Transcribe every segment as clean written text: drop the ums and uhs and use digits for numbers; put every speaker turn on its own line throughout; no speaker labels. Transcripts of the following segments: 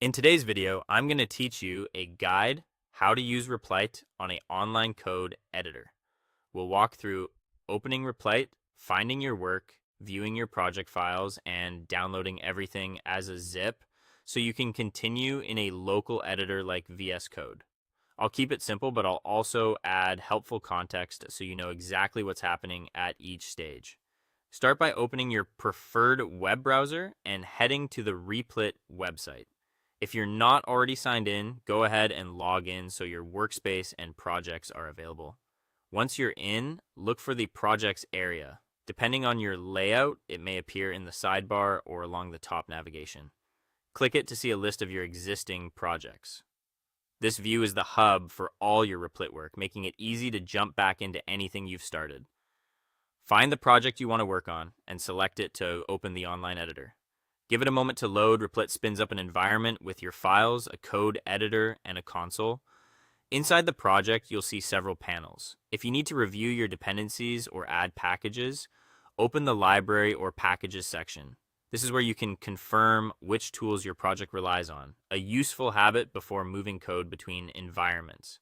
In today's video, I'm going to teach you a guide how to use Replit on an online code editor. We'll walk through opening Replit, finding your work, viewing your project files, and downloading everything as a zip so you can continue in a local editor like VS Code. I'll keep it simple, but I'll also add helpful context so you know exactly what's happening at each stage. Start by opening your preferred web browser and heading to the Replit website. If you're not already signed in, go ahead and log in so your workspace and projects are available. Once you're in, look for the projects area. Depending on your layout, it may appear in the sidebar or along the top navigation. Click it to see a list of your existing projects. This view is the hub for all your Replit work, making it easy to jump back into anything you've started. Find the project you want to work on and select it to open the online editor. Give it a moment to load. Replit spins up an environment with your files, a code editor, and a console. Inside the project, you'll see several panels. If you need to review your dependencies or add packages, open the library or packages section. This is where you can confirm which tools your project relies on, a useful habit before moving code between environments.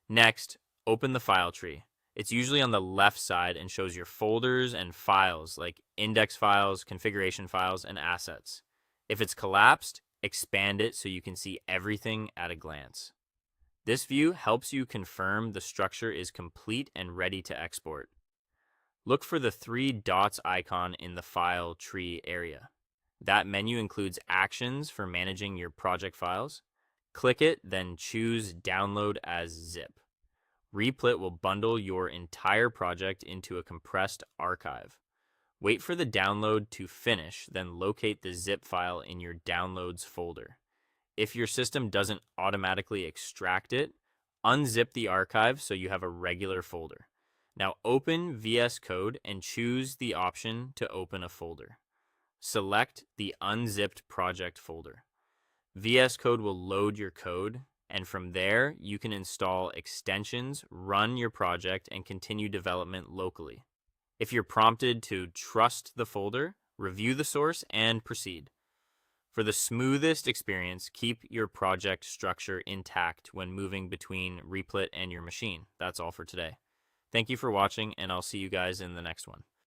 Next, open the file tree. It's usually on the left side and shows your folders and files like index files, configuration files, and assets. If it's collapsed, expand it so you can see everything at a glance. This view helps you confirm the structure is complete and ready to export. Look for the three dots icon in the file tree area. That menu includes actions for managing your project files. Click it, then choose Download as Zip. Replit will bundle your entire project into a compressed archive. Wait for the download to finish, then locate the zip file in your Downloads folder. If your system doesn't automatically extract it, unzip the archive so you have a regular folder. Now open VS Code and choose the option to open a folder. Select the unzipped project folder. VS Code will load your code, and from there, you can install extensions, run your project, and continue development locally. If you're prompted to trust the folder, review the source, and proceed. For the smoothest experience, keep your project structure intact when moving between Replit and your machine. That's all for today. Thank you for watching, and I'll see you guys in the next one.